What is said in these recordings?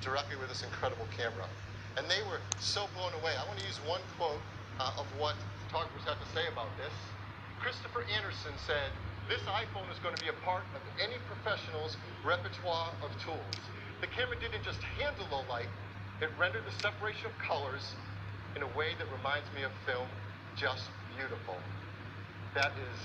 directly with this incredible camera. And they were so blown away. I want to use one quote of what photographers have to say about this. Christopher Anderson said, "This iPhone is going to be a part of any professional's repertoire of tools. The camera didn't just handle low light, it rendered the separation of colors in a way that reminds me of film, just beautiful." That is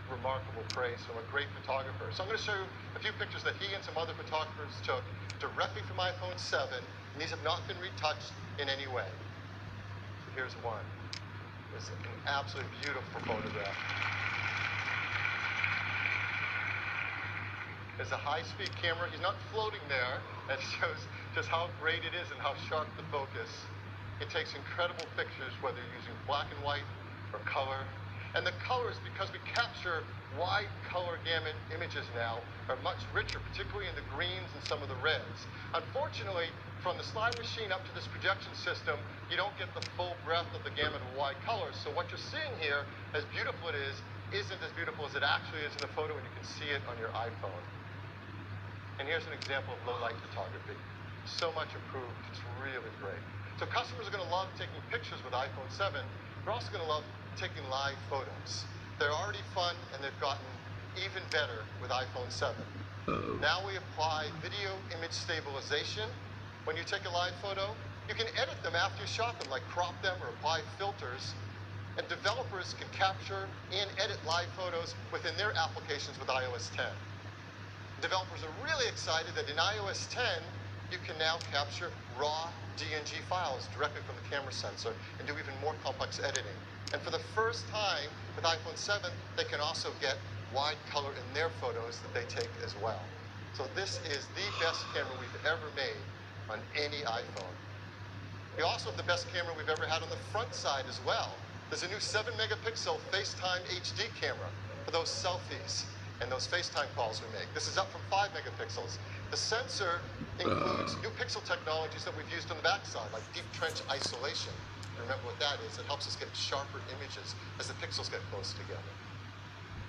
remarkable praise from a great photographer. So I'm going to show you a few pictures that he and some other photographers took directly from iPhone 7, and these have not been retouched in any way. So here's one. It's an absolutely beautiful photograph. It's a high-speed camera. He's not floating there. That shows just how great it is and how sharp the focus. It takes incredible pictures, whether you're using black and white or color. And the colors, because we capture wide color gamut images now, are much richer, particularly in the greens and some of the reds. Unfortunately, from the slide machine up to this projection system, you don't get the full breadth of the gamut of wide colors. So what you're seeing here, as beautiful it is, isn't as beautiful as it actually is in the photo, and you can see it on your iPhone. And here's an example of low light photography. So much improved, it's really great. So customers are going to love taking pictures with iPhone 7. They're also going to love taking live photos. They're already fun, and they've gotten even better with iPhone 7. Now we apply video image stabilization. When you take a live photo, you can edit them after you shot them, like crop them or apply filters. And developers can capture and edit live photos within their applications with iOS 10. Developers are really excited that in iOS 10, you can now capture raw DNG files directly from the camera sensor and do even more complex editing. And for the first time with iPhone 7, they can also get wide color in their photos that they take as well. So this is the best camera we've ever made on any iPhone. We also have the best camera we've ever had on the front side as well. There's a new 7-megapixel FaceTime HD camera for those selfies and those FaceTime calls we make. This is up from 5 megapixels. The sensor includes new pixel technologies that we've used on the backside, like deep trench isolation. Remember what that is. It helps us get sharper images as the pixels get close together.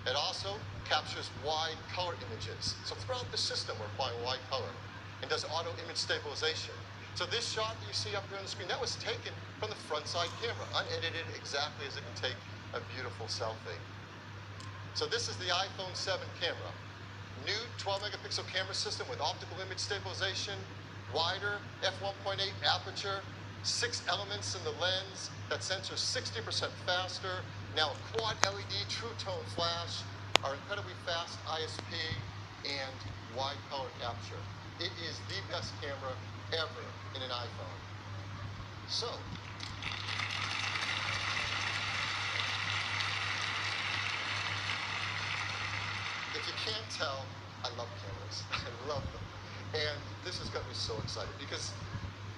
It also captures wide color images. So throughout the system, we're applying wide color, and does auto image stabilization. So this shot that you see up here on the screen, that was taken from the front side camera, unedited, exactly as it can take a beautiful selfie. So this is the iPhone 7 camera. New 12-megapixel camera system with optical image stabilization, wider f1.8 aperture, 6 elements in the lens that sensors 60% faster, now a quad LED true tone flash, our incredibly fast ISP, and wide color capture. It is the best camera ever in an iPhone. So, if you can't tell, I love cameras. I love them. And this has got me so excited because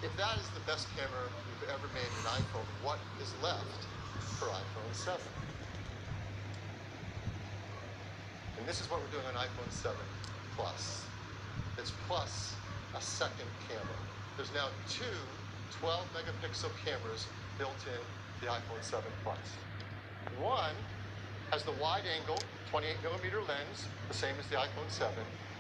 if that is the best camera we've ever made in an iPhone, what is left for iPhone 7? And this is what we're doing on iPhone 7 Plus. It's plus a second camera. There's now two 12-megapixel cameras built in the iPhone 7 Plus. One has the wide-angle 28-millimeter lens, the same as the iPhone 7.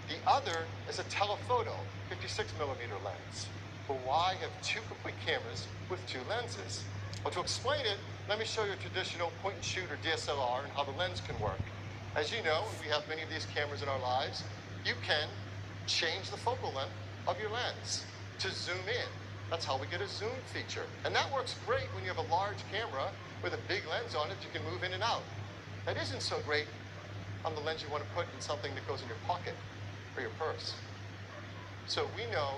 The other is a telephoto 56-millimeter lens. Well, why have two complete cameras with two lenses? Well, to explain it, let me show you a traditional point-and-shoot or DSLR and how the lens can work. As you know, and we have many of these cameras in our lives, you can change the focal length of your lens to zoom in. That's how we get a zoom feature. And that works great when you have a large camera with a big lens on it you can move in and out. That isn't so great on the lens you want to put in something that goes in your pocket or your purse. So we know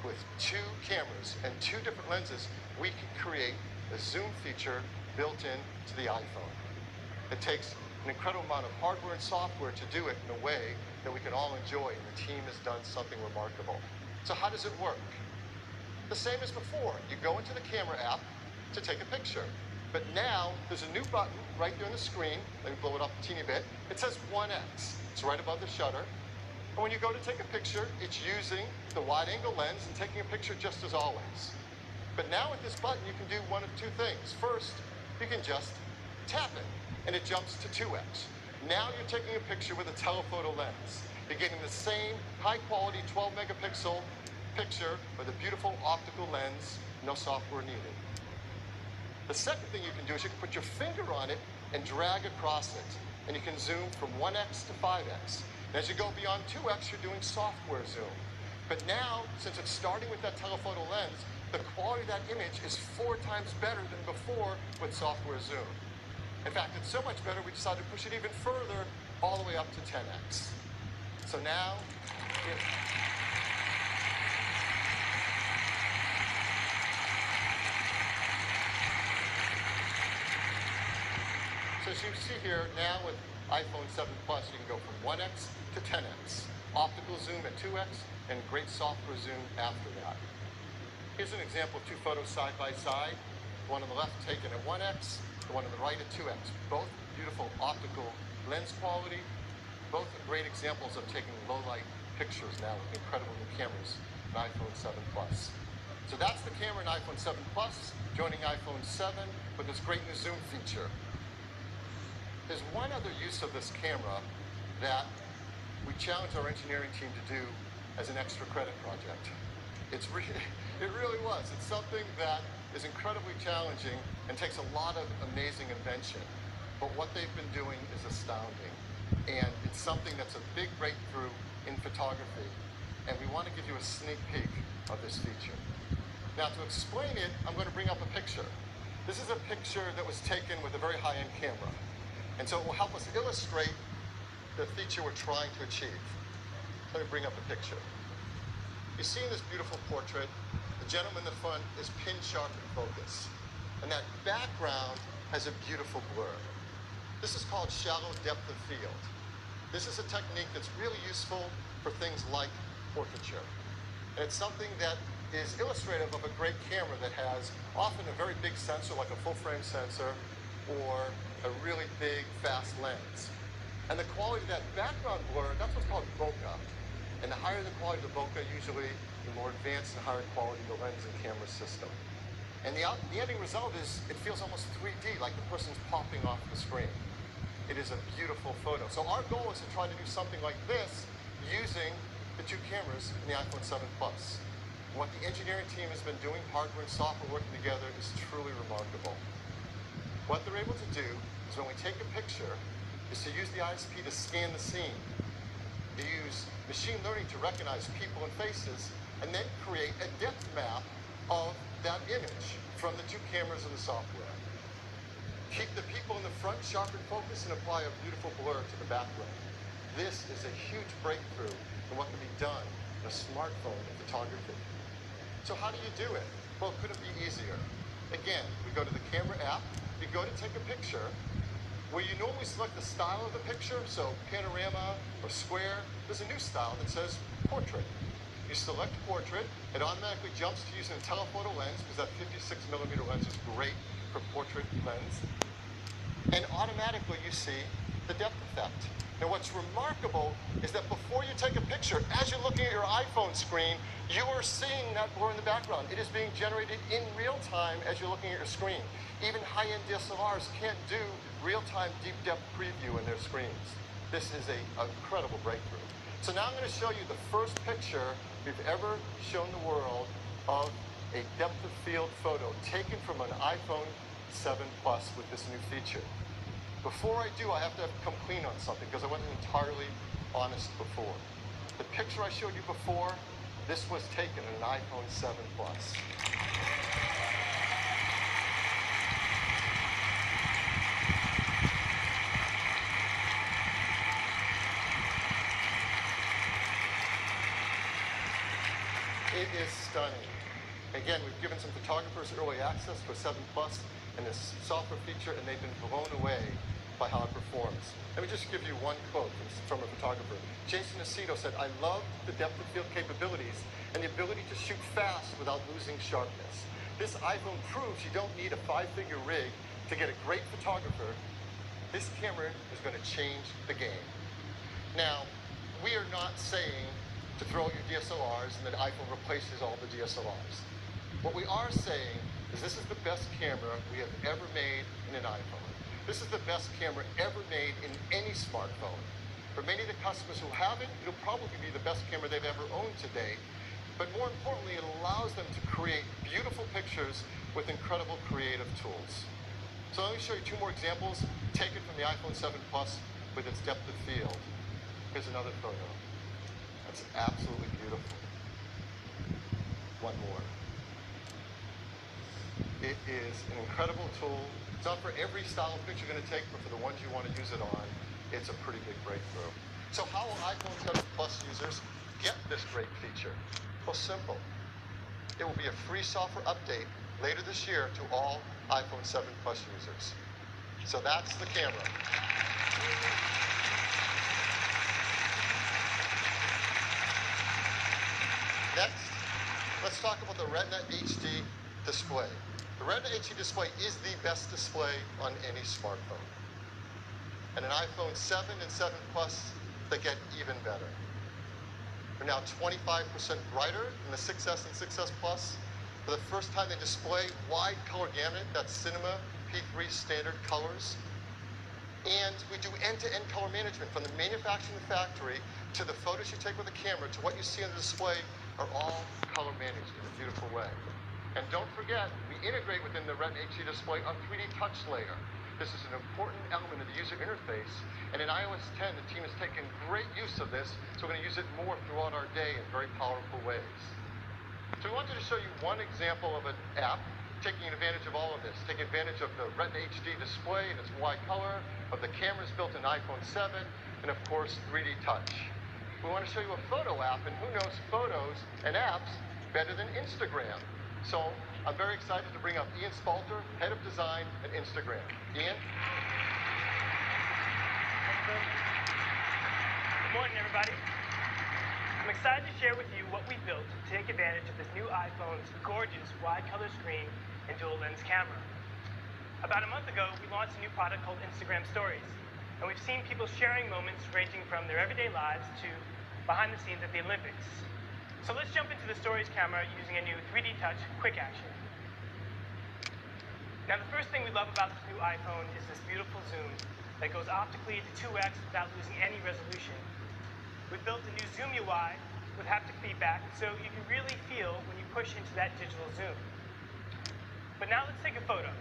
with two cameras and two different lenses, we can create a zoom feature built into the iPhone. It takes an incredible amount of hardware and software to do it in a way that we can all enjoy, and the team has done something remarkable. So how does it work? The same as before. You go into the camera app to take a picture. But now there's a new button right there on the screen. Let me blow it up a teeny bit. It says 1x. It's right above the shutter. And when you go to take a picture, it's using the wide-angle lens and taking a picture just as always. But now with this button, you can do one of two things. First, you can just tap it, and it jumps to 2x. Now you're taking a picture with a telephoto lens. You're getting the same high-quality 12-megapixel picture with a beautiful optical lens, no software needed. The second thing you can do is you can put your finger on it and drag across it. And you can zoom from 1x to 5x. And as you go beyond 2x, you're doing software zoom. But now, since it's starting with that telephoto lens, the quality of that image is 4 times better than before with software zoom. In fact, it's so much better, we decided to push it even further, all the way up to 10x. So now, so as you see here, now with iPhone 7 Plus, you can go from 1x to 10x. Optical zoom at 2x, and great software zoom after that. Here's an example of 2 photos side by side. The one on the left taken at 1x, the one on the right at 2x. Both beautiful optical lens quality. Both are great examples of taking low light pictures now with incredible new cameras in iPhone 7 Plus. So that's the camera in iPhone 7 Plus, joining iPhone 7 with this great new zoom feature. There's one other use of this camera that we challenged our engineering team to do as an extra credit project. It really was. It's something that is incredibly challenging and takes a lot of amazing invention. But what they've been doing is astounding. And it's something that's a big breakthrough in photography. And we want to give you a sneak peek of this feature. Now, to explain it, I'm going to bring up a picture. This is a picture that was taken with a very high-end camera. And so it will help us illustrate the feature we're trying to achieve. Let me bring up a picture. You see in this beautiful portrait, the gentleman in the front is pin sharp in focus. And that background has a beautiful blur. This is called shallow depth of field. This is a technique that's really useful for things like portraiture. And it's something that is illustrative of a great camera that has often a very big sensor, like a full-frame sensor, or a really big, fast lens. And the quality of that background blur, that's what's called bokeh. And the higher the quality of the bokeh, usually the more advanced and higher quality the lens and camera system. And the ending result is, it feels almost 3D, like the person's popping off the screen. It is a beautiful photo. So our goal is to try to do something like this using the 2 cameras in the iPhone 7 Plus. What the engineering team has been doing, hardware and software working together, is truly remarkable. What they're able to do is when we take a picture, is to use the ISP to scan the scene. They use machine learning to recognize people and faces, and then create a depth map of that image from the 2 cameras and the software. Keep the people in the front sharp in focus and apply a beautiful blur to the background. This is a huge breakthrough in what can be done in a smartphone in photography. So how do you do it? Well, it couldn't be easier. Again, we go to the camera app, you go to take a picture, where you normally select the style of the picture, so panorama or square, there's a new style that says portrait. You select portrait, it automatically jumps to using a telephoto lens, because that 56mm lens is great for portrait lens. And automatically you see the depth effect. Now what's remarkable is that before you take a picture, as you're looking at your iPhone screen, you are seeing that blur in the background. It is being generated in real time as you're looking at your screen. Even high-end DSLRs can't do real-time deep depth preview in their screens. This is an incredible breakthrough. So now I'm going to show you the first picture we've ever shown the world of a depth of field photo taken from an iPhone 7 Plus with this new feature. Before I do, I have to come clean on something because I wasn't entirely honest before. The picture I showed you before, this was taken in an iPhone 7 Plus. It is stunning. Again, we've given some photographers early access to a 7 Plus and this software feature, and they've been blown away by how it performs. Let me just give you one quote from a photographer. Jason Aceto said, "I love the depth of field capabilities and the ability to shoot fast without losing sharpness. This iPhone proves you don't need a 5-figure rig to get a great photographer. This camera is going to change the game." Now, we are not saying to throw your DSLRs and that iPhone replaces all the DSLRs. What we are saying is this is the best camera we have ever made in an iPhone. This is the best camera ever made in any smartphone. For many of the customers who have it, it'll probably be the best camera they've ever owned today. But more importantly, it allows them to create beautiful pictures with incredible creative tools. So let me show you two more examples taken from the iPhone 7 Plus with its depth of field. Here's another photo. That's absolutely beautiful. One more. It is an incredible tool. It's not for every style of picture you're going to take, but for the ones you want to use it on, it's a pretty big breakthrough. So how will iPhone 7 Plus users get this great feature? Well, simple. It will be a free software update later this year to all iPhone 7 Plus users. So that's the camera. Next, let's talk about the Retina HD display. The Retina HD display is the best display on any smartphone. And an iPhone 7 and 7 Plus, they get even better. They're now 25% brighter than the 6S and 6S Plus. For the first time, they display wide color gamut, that's Cinema P3 standard colors. And we do end-to-end color management from the manufacturing factory to the photos you take with the camera to what you see on the display are all color managed in a beautiful way. And don't forget, we integrate within the Retina HD display a 3D touch layer. This is an important element of the user interface. And in iOS 10, the team has taken great use of this, so we're going to use it more throughout our day in very powerful ways. So we wanted to show you one example of an app taking advantage of all of this, taking advantage of the Retina HD display and its wide color, of the cameras built in iPhone 7, and of course, 3D touch. We want to show you a photo app, and who knows photos and apps better than Instagram? So I'm very excited to bring up Ian Spalter, Head of Design at Instagram. Ian? Good morning, everybody. I'm excited to share with you what we built to take advantage of this new iPhone's gorgeous wide color screen and dual lens camera. About a month ago, we launched a new product called Instagram Stories, and we've seen people sharing moments ranging from their everyday lives to behind the scenes at the Olympics. So let's jump into the Stories camera using a new 3D touch quick action. Now, the first thing we love about this new iPhone is this beautiful zoom that goes optically to 2x without losing any resolution. We've built a new Zoom UI with haptic feedback, so you can really feel when you push into that digital zoom. But now let's take a photo.